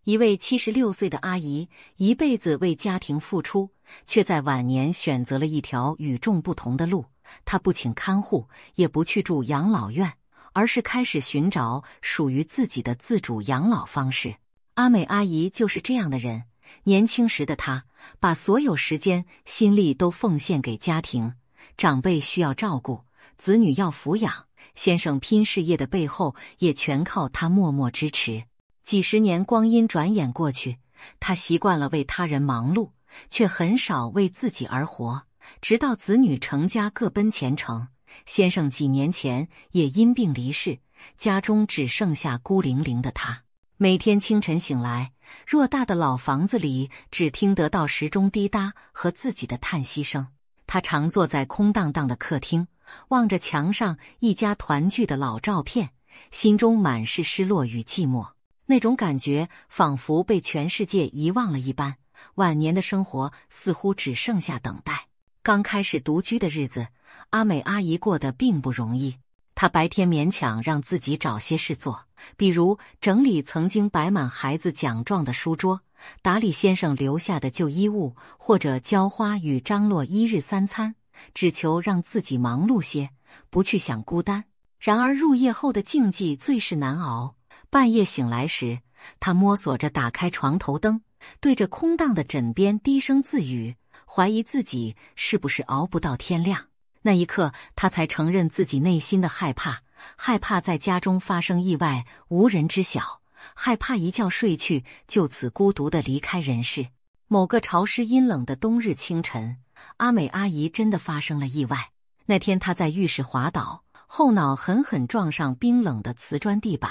一位76岁的阿姨，一辈子为家庭付出，却在晚年选择了一条与众不同的路。她不请看护，也不去住养老院，而是开始寻找属于自己的自主养老方式。阿美阿姨就是这样的人。年轻时的她，把所有时间、心力都奉献给家庭，长辈需要照顾，子女要抚养，先生拼事业的背后，也全靠她默默支持。几十年光阴转眼过去，她习惯了为他人忙碌，却很少为自己而活。直到子女成家各奔前程，先生几年前也因病离世，家中只剩下孤零零的她。每天清晨醒来，偌大的老房子里只听得到时钟滴答和自己的叹息声。她常坐在空荡荡的客厅，望着墙上一家团聚的老照片，心中满是失落与寂寞。那种感觉仿佛被全世界遗忘了一般，晚年的生活似乎只剩下等待。刚开始独居的日子，阿美阿姨过得并不容易。她白天勉强让自己找些事做，比如整理曾经摆满孩子奖状的书桌，打理先生留下的旧衣物，或者浇花与张罗一日三餐，只求让自己忙碌些，不去想孤单。然而入夜后的静寂最是难熬。半夜醒来时，他摸索着打开床头灯，对着空荡的枕边低声自语，怀疑自己是不是熬不到天亮。那一刻，他才承认自己内心的害怕，害怕在家中发生意外无人知晓，害怕一觉睡去就此孤独地离开人世。某个潮湿阴冷的冬日清晨，阿美阿姨真的发生了意外。那天她在浴室滑倒，后脑狠狠撞上冰冷的瓷砖地板，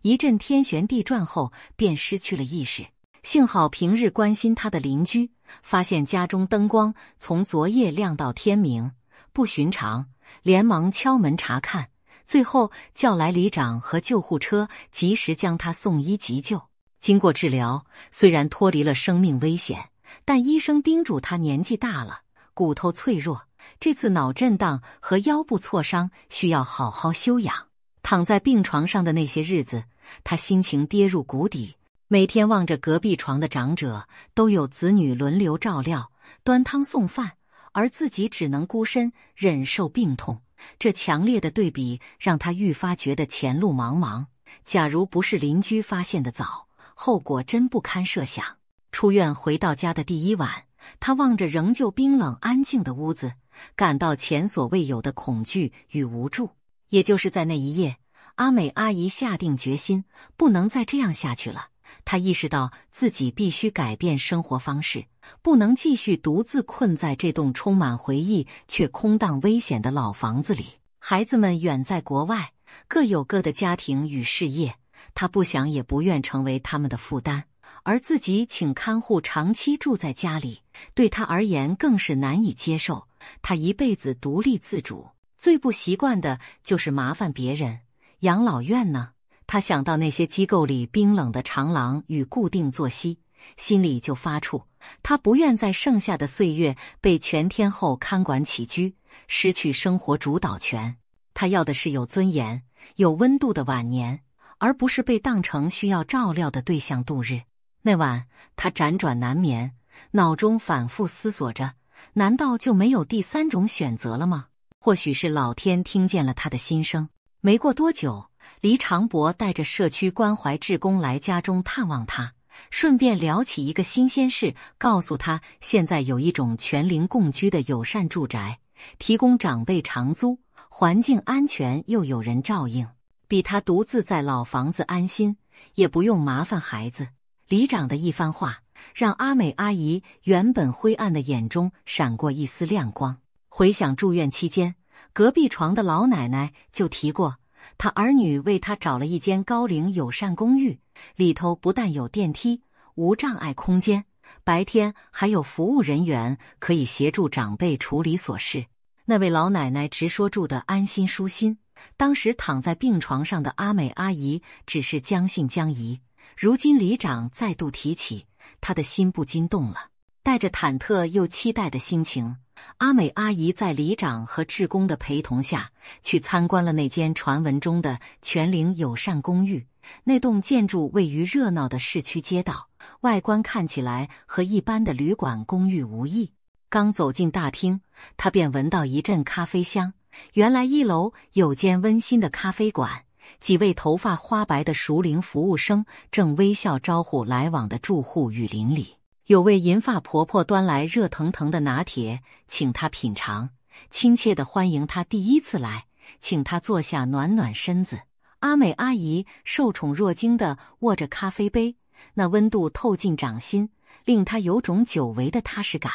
一阵天旋地转后便失去了意识。幸好平日关心她的邻居发现家中灯光从昨夜亮到天明，不寻常，连忙敲门查看，最后叫来里长和救护车，及时将她送医急救。经过治疗，虽然脱离了生命危险，但医生叮嘱她年纪大了，骨头脆弱，这次脑震荡和腰部挫伤需要好好休养。躺在病床上的那些日子，她心情跌入谷底，每天望着隔壁床的长者都有子女轮流照料，端汤送饭，而自己只能孤身忍受病痛。这强烈的对比让她愈发觉得前路茫茫。假如不是邻居发现的早，后果真不堪设想。出院回到家的第一晚，她望着仍旧冰冷安静的屋子，感到前所未有的恐惧与无助。也就是在那一夜，阿美阿姨下定决心，不能再这样下去了。她意识到自己必须改变生活方式，不能继续独自困在这栋充满回忆却空荡危险的老房子里。孩子们远在国外，各有各的家庭与事业，她不想也不愿成为他们的负担，而自己请看护长期住在家里，对她而言更是难以接受。她一辈子独立自主，最不习惯的就是麻烦别人。养老院呢？他想到那些机构里冰冷的长廊与固定作息，心里就发怵。他不愿在剩下的岁月被全天候看管起居，失去生活主导权。他要的是有尊严、有温度的晚年，而不是被当成需要照料的对象度日。那晚，他辗转难眠，脑中反复思索着，难道就没有第三种选择了吗？或许是老天听见了他的心声。没过多久，黎长伯带着社区关怀志工来家中探望他，顺便聊起一个新鲜事，告诉他现在有一种全龄共居的友善住宅，提供长辈长租，环境安全又有人照应，比他独自在老房子安心，也不用麻烦孩子。里长的一番话让阿美阿姨原本灰暗的眼中闪过一丝亮光。回想住院期间，隔壁床的老奶奶就提过，她儿女为她找了一间高龄友善公寓，里头不但有电梯、无障碍空间，白天还有服务人员可以协助长辈处理琐事。那位老奶奶直说住得安心舒心，当时躺在病床上的阿美阿姨只是将信将疑。如今里长再度提起，她的心不禁动了。带着忐忑又期待的心情，阿美阿姨在里长和志工的陪同下，去参观了那间传闻中的全龄友善公寓。那栋建筑位于热闹的市区街道，外观看起来和一般的旅馆公寓无异。刚走进大厅，他便闻到一阵咖啡香。原来1楼有间温馨的咖啡馆，几位头发花白的熟龄服务生正微笑招呼来往的住户与邻里。有位银发婆婆端来热腾腾的拿铁，请她品尝，亲切地欢迎她第一次来，请她坐下暖暖身子。阿美阿姨受宠若惊地握着咖啡杯，那温度透进掌心，令她有种久违的踏实感。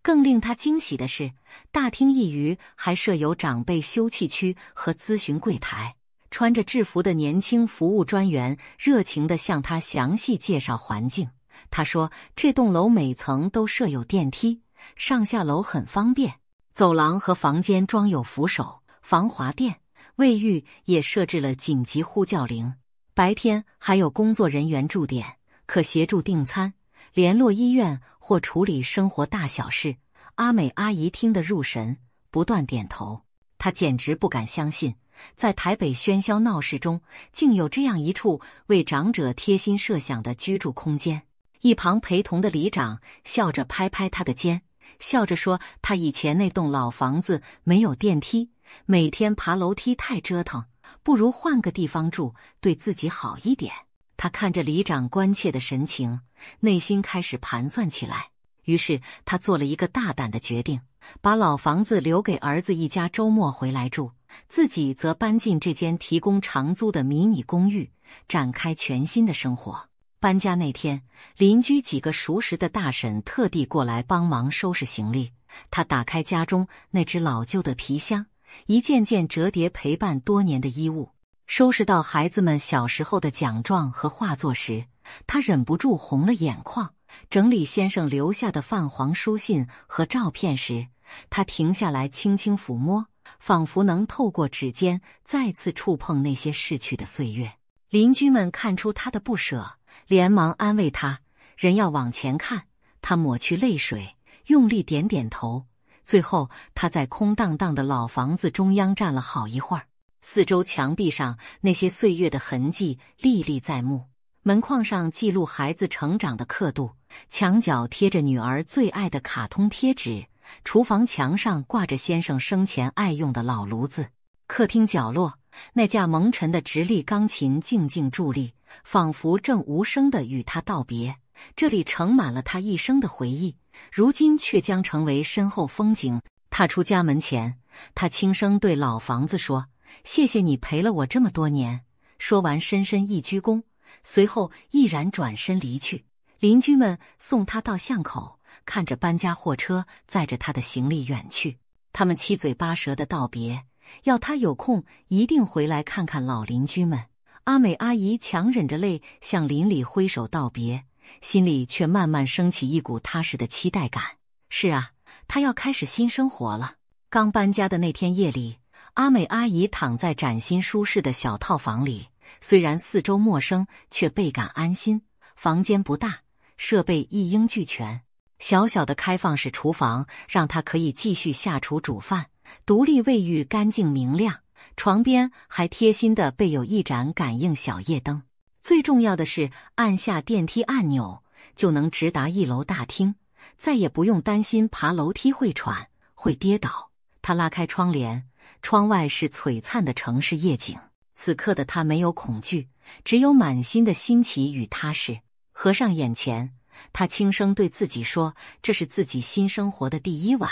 更令她惊喜的是，大厅一隅还设有长辈休憩区和咨询柜台。穿着制服的年轻服务专员热情地向她详细介绍环境。他说，这栋楼每层都设有电梯，上下楼很方便，走廊和房间装有扶手、防滑垫，卫浴也设置了紧急呼叫铃。白天还有工作人员驻点，可协助订餐、联络医院或处理生活大小事。阿美阿姨听得入神，不断点头。她简直不敢相信，在台北喧嚣闹市中，竟有这样一处为长者贴心设想的居住空间。一旁陪同的里长笑着拍拍他的肩，笑着说，他以前那栋老房子没有电梯，每天爬楼梯太折腾，不如换个地方住，对自己好一点。他看着里长关切的神情，内心开始盘算起来。于是他做了一个大胆的决定，把老房子留给儿子一家周末回来住，自己则搬进这间提供长租的迷你公寓，展开全新的生活。搬家那天，邻居几个熟识的大婶特地过来帮忙收拾行李。他打开家中那只老旧的皮箱，一件件折叠陪伴多年的衣物，收拾到孩子们小时候的奖状和画作时，他忍不住红了眼眶。整理先生留下的泛黄书信和照片时，他停下来轻轻抚摸，仿佛能透过指尖再次触碰那些逝去的岁月。邻居们看出他的不舍，连忙安慰他，人要往前看。他抹去泪水，用力点点头。最后他在空荡荡的老房子中央站了好一会儿，四周墙壁上那些岁月的痕迹历历在目，门框上记录孩子成长的刻度，墙角贴着女儿最爱的卡通贴纸，厨房墙上挂着先生生前爱用的老炉子。客厅角落，那架蒙尘的直立钢琴静静伫立，仿佛正无声地与他道别。这里盛满了他一生的回忆，如今却将成为身后风景。踏出家门前，他轻声对老房子说：“谢谢你陪了我这么多年。”说完深深一鞠躬，随后毅然转身离去。邻居们送他到巷口，看着搬家货车载着他的行李远去，他们七嘴八舌的道别，要他有空一定回来看看老邻居们。阿美阿姨强忍着泪向邻里挥手道别，心里却慢慢升起一股踏实的期待感。是啊，她要开始新生活了。刚搬家的那天夜里，阿美阿姨躺在崭新舒适的小套房里，虽然四周陌生，却倍感安心。房间不大，设备一应俱全。小小的开放式厨房让她可以继续下厨煮饭，独立卫浴干净明亮，床边还贴心地备有一盏感应小夜灯。最重要的是，按下电梯按钮就能直达1楼大厅，再也不用担心爬楼梯会喘、会跌倒。他拉开窗帘，窗外是璀璨的城市夜景。此刻的他没有恐惧，只有满心的新奇与踏实。合上眼前，他轻声对自己说，这是自己新生活的第一晚，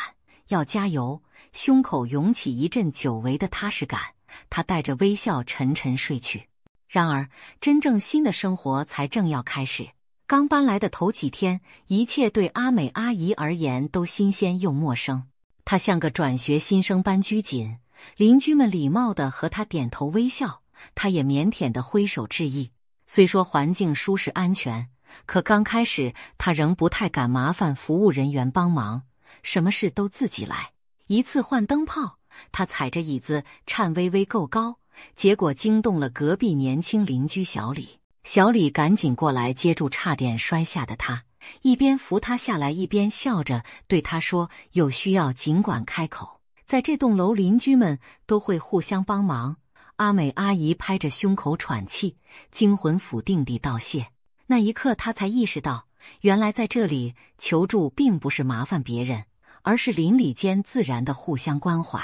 要加油。胸口涌起一阵久违的踏实感，他带着微笑沉沉睡去。然而真正新的生活才正要开始。刚搬来的头几天，一切对阿美阿姨而言都新鲜又陌生。她像个转学新生般拘谨，邻居们礼貌地和她点头微笑，她也腼腆地挥手致意。虽说环境舒适安全，可刚开始她仍不太敢麻烦服务人员帮忙，什么事都自己来。一次换灯泡，她踩着椅子颤巍巍够高，结果惊动了隔壁年轻邻居小李。小李赶紧过来接住差点摔下的她，一边扶他下来，一边笑着对他说：“有需要尽管开口。”在这栋楼，邻居们都会互相帮忙。阿美阿姨拍着胸口喘气，惊魂甫定地道谢。那一刻，她才意识到，原来在这里求助并不是麻烦别人，而是邻里间自然的互相关怀。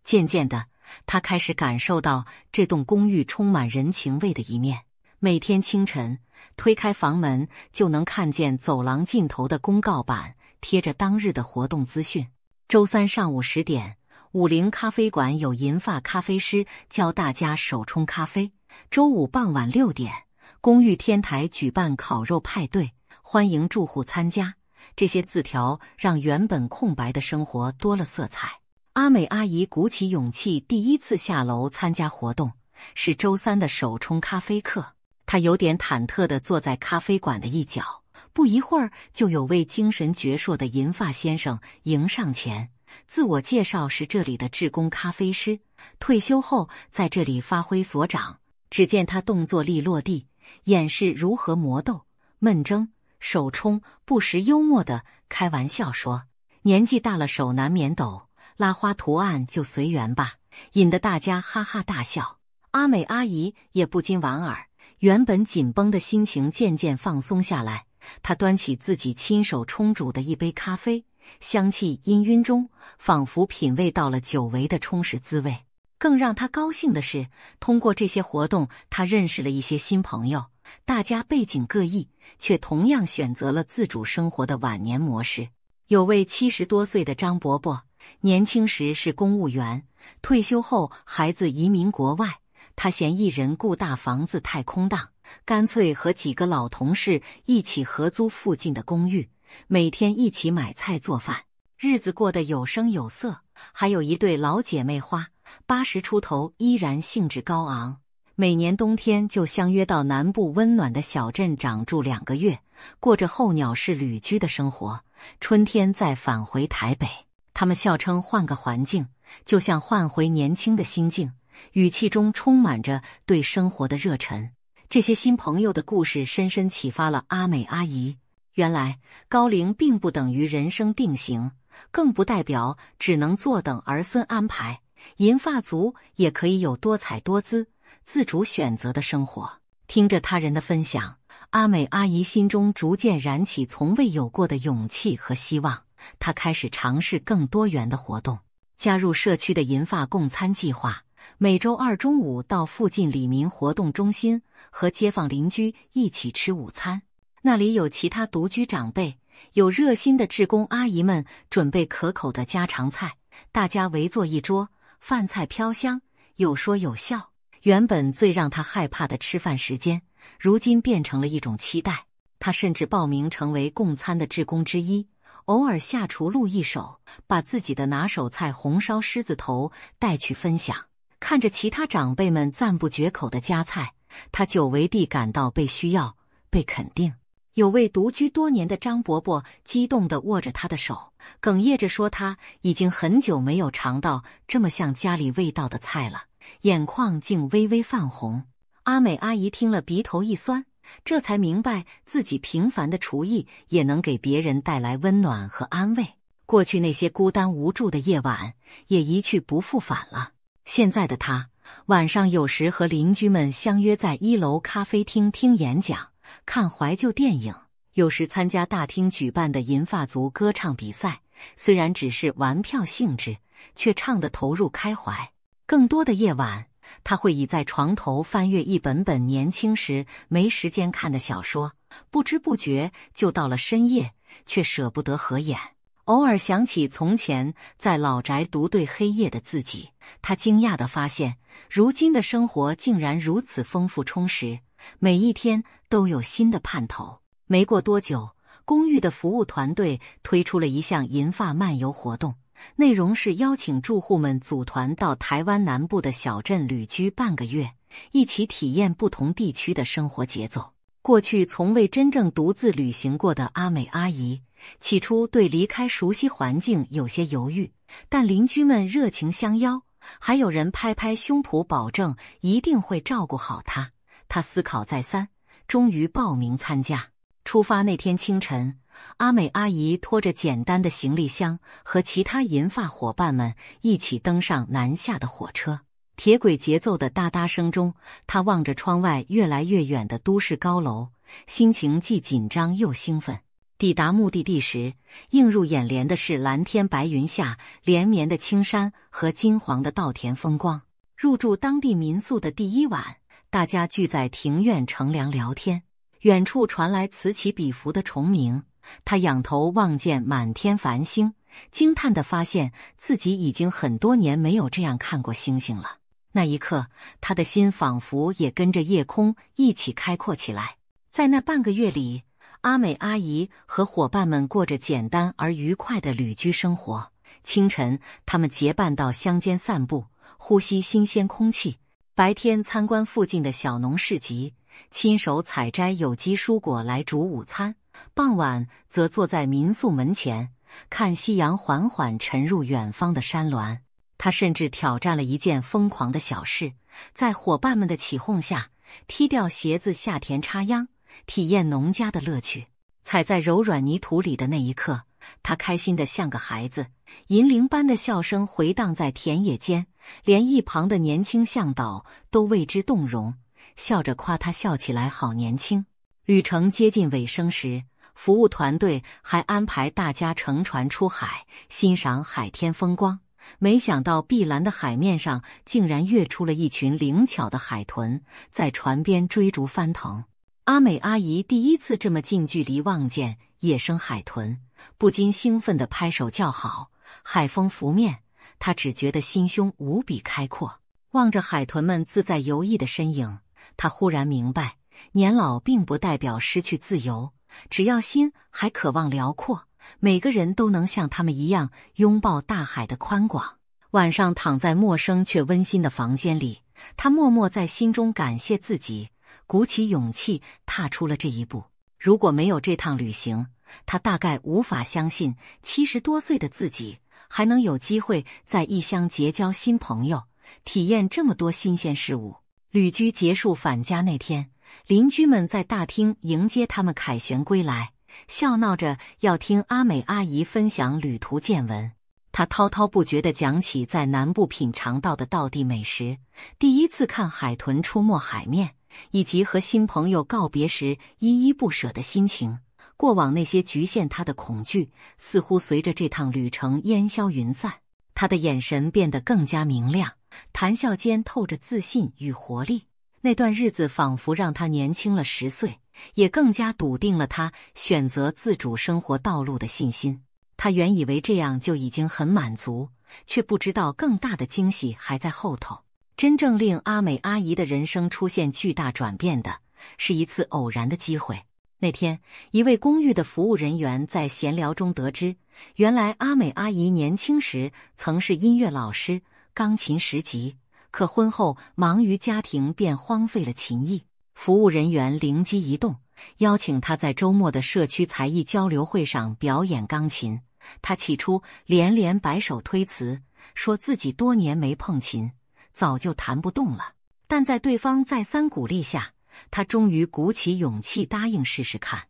渐渐的，她开始感受到这栋公寓充满人情味的一面。每天清晨，推开房门就能看见走廊尽头的公告板贴着当日的活动资讯。周三上午10点，50咖啡馆有银发咖啡师教大家手冲咖啡。周五傍晚6点，公寓天台举办烤肉派对，欢迎住户参加。这些字条让原本空白的生活多了色彩。阿美阿姨鼓起勇气，第一次下楼参加活动，是周三的手冲咖啡课。她有点忐忑地坐在咖啡馆的一角，不一会儿就有位精神矍铄的银发先生迎上前，自我介绍是这里的志工咖啡师，退休后在这里发挥所长。只见他动作利落地演示如何磨豆、焖蒸、手冲，不时幽默地开玩笑说：“年纪大了手难免抖，拉花图案就随缘吧。”引得大家哈哈大笑。阿美阿姨也不禁莞尔，原本紧绷的心情渐渐放松下来。她端起自己亲手冲煮的一杯咖啡，香气氤氲中，仿佛品味到了久违的充实滋味。更让她高兴的是，通过这些活动，她认识了一些新朋友，大家背景各异，却同样选择了自主生活的晚年模式。有位70多岁的张伯伯，年轻时是公务员，退休后孩子移民国外，他嫌一人顾大房子太空荡，干脆和几个老同事一起合租附近的公寓，每天一起买菜做饭，日子过得有声有色。还有一对老姐妹花，80出头依然兴致高昂，每年冬天就相约到南部温暖的小镇长住2个月，过着候鸟式旅居的生活，春天再返回台北。他们笑称换个环境，就像换回年轻的心境，语气中充满着对生活的热忱。这些新朋友的故事深深启发了阿美阿姨，原来高龄并不等于人生定型，更不代表只能坐等儿孙安排，银发族也可以有多彩多姿、自主选择的生活。听着他人的分享，阿美阿姨心中逐渐燃起从未有过的勇气和希望。她开始尝试更多元的活动，加入社区的银发共餐计划，每周2中午到附近里民活动中心和街坊邻居一起吃午餐。那里有其他独居长辈，有热心的志工阿姨们准备可口的家常菜，大家围坐一桌，饭菜飘香，有说有笑。原本最让她害怕的吃饭时间，如今变成了一种期待。她甚至报名成为共餐的志工之一，偶尔下厨录一手，把自己的拿手菜红烧狮子头带去分享。看着其他长辈们赞不绝口的夹菜，她久违地感到被需要、被肯定。有位独居多年的张伯伯激动地握着她的手，哽咽着说他已经很久没有尝到这么像家里味道的菜了，眼眶竟微微泛红。阿美阿姨听了鼻头一酸，这才明白自己平凡的厨艺也能给别人带来温暖和安慰。过去那些孤单无助的夜晚也一去不复返了。现在的她，晚上有时和邻居们相约在1楼咖啡厅听演讲、看怀旧电影，有时参加大厅举办的银发族歌唱比赛，虽然只是玩票性质，却唱得投入开怀。更多的夜晚，他会倚在床头翻阅一本本年轻时没时间看的小说，不知不觉就到了深夜，却舍不得合眼。偶尔想起从前在老宅独对黑夜的自己，他惊讶地发现，如今的生活竟然如此丰富充实，每一天都有新的盼头。没过多久，公寓的服务团队推出了一项银发漫游活动，内容是邀请住户们组团到台湾南部的小镇旅居半个月，一起体验不同地区的生活节奏。过去从未真正独自旅行过的阿美阿姨，起初对离开熟悉环境有些犹豫，但邻居们热情相邀，还有人拍拍胸脯保证一定会照顾好她。她思考再三，终于报名参加。出发那天清晨，阿美阿姨拖着简单的行李箱，和其他银发伙伴们一起登上南下的火车。铁轨节奏的哒哒声中，她望着窗外越来越远的都市高楼，心情既紧张又兴奋。抵达目的地时，映入眼帘的是蓝天白云下连绵的青山和金黄的稻田风光。入住当地民宿的第一晚，大家聚在庭院乘凉聊天，远处传来此起彼伏的虫鸣。他仰头望见满天繁星，惊叹地发现自己已经很多年没有这样看过星星了。那一刻，他的心仿佛也跟着夜空一起开阔起来。在那半个月里，阿美阿姨和伙伴们过着简单而愉快的旅居生活。清晨，他们结伴到乡间散步，呼吸新鲜空气；白天参观附近的小农市集，亲手采摘有机蔬果来煮午餐；傍晚则坐在民宿门前，看夕阳缓缓沉入远方的山峦。他甚至挑战了一件疯狂的小事，在伙伴们的起哄下，踢掉鞋子下田插秧，体验农家的乐趣。踩在柔软泥土里的那一刻，他开心得像个孩子，银铃般的笑声回荡在田野间，连一旁的年轻向导都为之动容，笑着夸他笑起来好年轻。旅程接近尾声时，服务团队还安排大家乘船出海，欣赏海天风光。没想到碧蓝的海面上竟然跃出了一群灵巧的海豚，在船边追逐翻腾。阿美阿姨第一次这么近距离望见野生海豚，不禁兴奋地拍手叫好。海风拂面，她只觉得心胸无比开阔。望着海豚们自在游弋的身影，她忽然明白，年老并不代表失去自由，只要心还渴望辽阔，每个人都能像他们一样拥抱大海的宽广。晚上躺在陌生却温馨的房间里，他默默在心中感谢自己，鼓起勇气踏出了这一步。如果没有这趟旅行，他大概无法相信70多岁的自己还能有机会在异乡结交新朋友，体验这么多新鲜事物。旅居结束返家那天，邻居们在大厅迎接他们凯旋归来，笑闹着要听阿美阿姨分享旅途见闻。她滔滔不绝地讲起在南部品尝到的道地美食，第一次看海豚出没海面，以及和新朋友告别时依依不舍的心情。过往那些局限她的恐惧，似乎随着这趟旅程烟消云散。她的眼神变得更加明亮，谈笑间透着自信与活力。那段日子仿佛让她年轻了10岁，也更加笃定了她选择自主生活道路的信心。她原以为这样就已经很满足，却不知道更大的惊喜还在后头。真正令阿美阿姨的人生出现巨大转变的，是一次偶然的机会。那天，一位公寓的服务人员在闲聊中得知，原来阿美阿姨年轻时曾是音乐老师，钢琴10级，可婚后忙于家庭便荒废了琴艺。服务人员灵机一动，邀请她在周末的社区才艺交流会上表演钢琴。她起初连连摆手推辞，说自己多年没碰琴，早就弹不动了。但在对方再三鼓励下，她终于鼓起勇气答应试试看。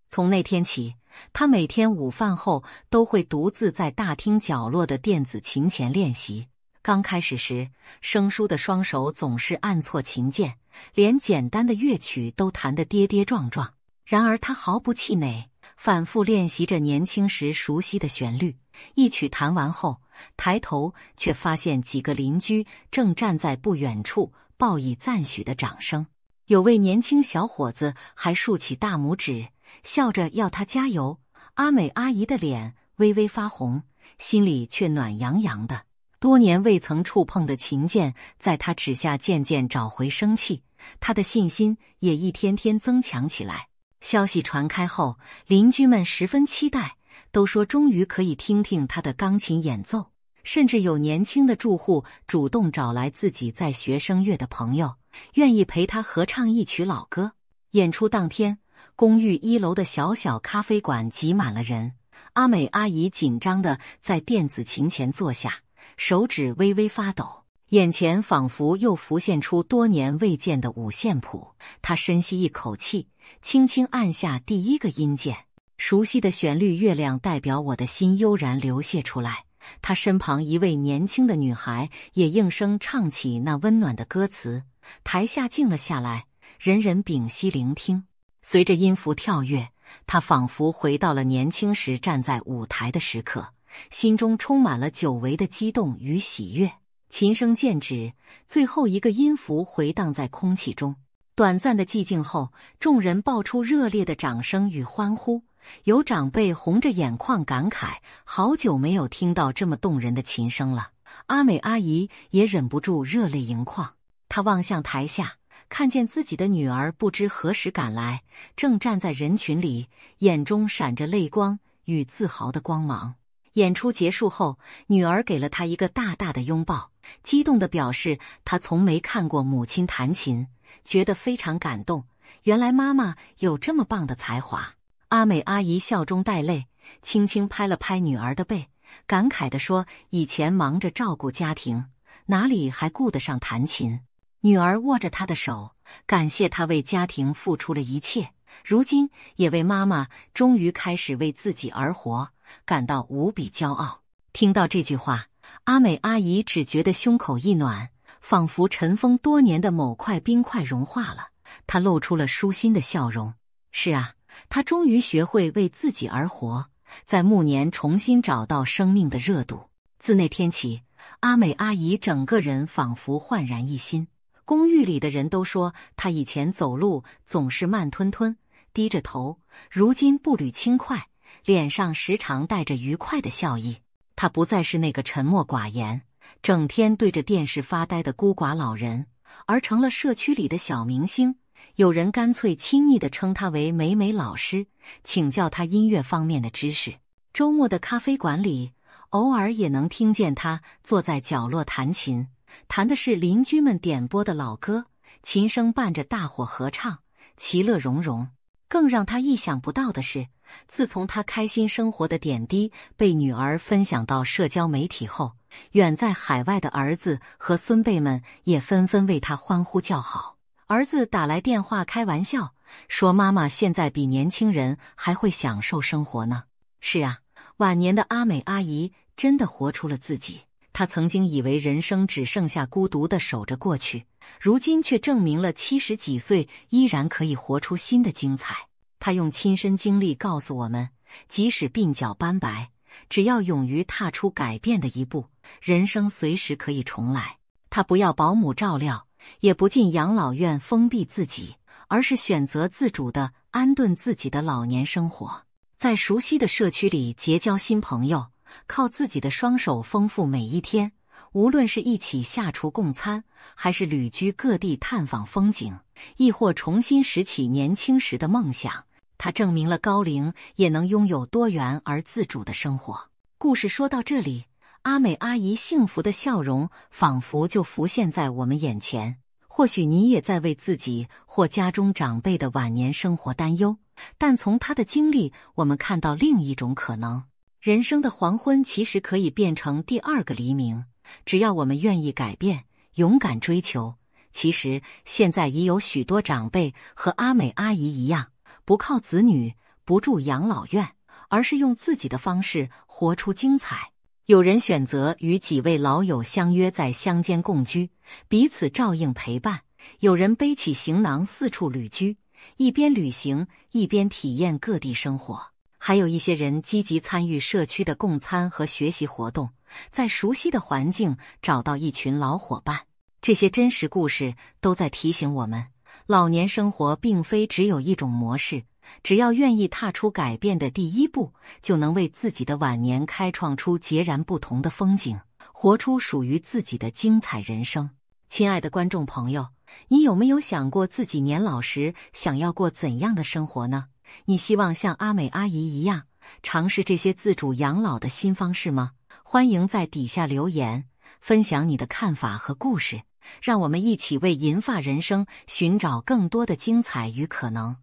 从那天起，她每天午饭后都会独自在大厅角落的电子琴前练习。刚开始时，生疏的双手总是按错琴键，连简单的乐曲都弹得跌跌撞撞。然而她毫不气馁，反复练习着年轻时熟悉的旋律。一曲弹完后，抬头却发现几个邻居正站在不远处报以赞许的掌声。有位年轻小伙子还竖起大拇指，笑着要他加油。阿美阿姨的脸微微发红，心里却暖洋洋的。多年未曾触碰的琴键在她指下渐渐找回生气，她的信心也一天天增强起来。消息传开后，邻居们十分期待，都说终于可以听听她的钢琴演奏。甚至有年轻的住户主动找来自己在学声乐的朋友，愿意陪她合唱一曲老歌。演出当天，公寓1楼的小小咖啡馆挤满了人。阿美阿姨紧张地在电子琴前坐下，手指微微发抖，眼前仿佛又浮现出多年未见的五线谱。她深吸一口气，轻轻按下第一个音键，熟悉的旋律月亮代表我的心悠然流泻出来，他身旁一位年轻的女孩也应声唱起那温暖的歌词，台下静了下来，人人屏息聆听。随着音符跳跃，他仿佛回到了年轻时站在舞台的时刻，心中充满了久违的激动与喜悦。琴声渐止，最后一个音符回荡在空气中。短暂的寂静后，众人爆出热烈的掌声与欢呼，有长辈红着眼眶感慨，好久没有听到这么动人的琴声了。阿美阿姨也忍不住热泪盈眶，她望向台下，看见自己的女儿不知何时赶来，正站在人群里，眼中闪着泪光与自豪的光芒。演出结束后，女儿给了她一个大大的拥抱，激动地表示她从没看过母亲弹琴，觉得非常感动，原来妈妈有这么棒的才华。阿美阿姨笑中带泪，轻轻拍了拍女儿的背，感慨地说，以前忙着照顾家庭，哪里还顾得上弹琴。女儿握着她的手，感谢她为家庭付出了一切，如今也为妈妈终于开始为自己而活感到无比骄傲。听到这句话，阿美阿姨只觉得胸口一暖，仿佛尘封多年的某块冰块融化了，她露出了舒心的笑容。是啊，她终于学会为自己而活，在暮年重新找到生命的热度。自那天起，阿美阿姨整个人仿佛焕然一新。公寓里的人都说，她以前走路总是慢吞吞，低着头，如今步履轻快，脸上时常带着愉快的笑意。她不再是那个沉默寡言，整天对着电视发呆的孤寡老人，而成了社区里的小明星。有人干脆亲昵地称她为美美老师，请教她音乐方面的知识。周末的咖啡馆里，偶尔也能听见她坐在角落弹琴，弹的是邻居们点播的老歌，琴声伴着大伙合唱，其乐融融。更让她意想不到的是，自从她开心生活的点滴被女儿分享到社交媒体后，远在海外的儿子和孙辈们也纷纷为她欢呼叫好。儿子打来电话开玩笑说，妈妈现在比年轻人还会享受生活呢。是啊，晚年的阿美阿姨真的活出了自己。她曾经以为人生只剩下孤独地守着过去，如今却证明了70几岁依然可以活出新的精彩。她用亲身经历告诉我们，即使鬓角斑白，只要勇于踏出改变的一步，人生随时可以重来。她不要保姆照料，也不进养老院封闭自己，而是选择自主地安顿自己的老年生活，在熟悉的社区里结交新朋友，靠自己的双手丰富每一天。无论是一起下厨共餐，还是旅居各地探访风景，亦或重新拾起年轻时的梦想，他证明了高龄也能拥有多元而自主的生活。故事说到这里，阿美阿姨幸福的笑容仿佛就浮现在我们眼前。或许你也在为自己或家中长辈的晚年生活担忧，但从她的经历，我们看到另一种可能。人生的黄昏其实可以变成第二个黎明，只要我们愿意改变，勇敢追求。其实现在已有许多长辈和阿美阿姨一样，不靠子女，不住养老院，而是用自己的方式活出精彩。有人选择与几位老友相约在乡间共居，彼此照应陪伴；有人背起行囊四处旅居，一边旅行一边体验各地生活。还有一些人积极参与社区的共餐和学习活动，在熟悉的环境找到一群老伙伴。这些真实故事都在提醒我们，老年生活并非只有一种模式，只要愿意踏出改变的第一步，就能为自己的晚年开创出截然不同的风景，活出属于自己的精彩人生。亲爱的观众朋友，你有没有想过自己年老时想要过怎样的生活呢？你希望像阿美阿姨一样尝试这些自主养老的新方式吗？欢迎在底下留言，分享你的看法和故事，让我们一起为银发人生寻找更多的精彩与可能。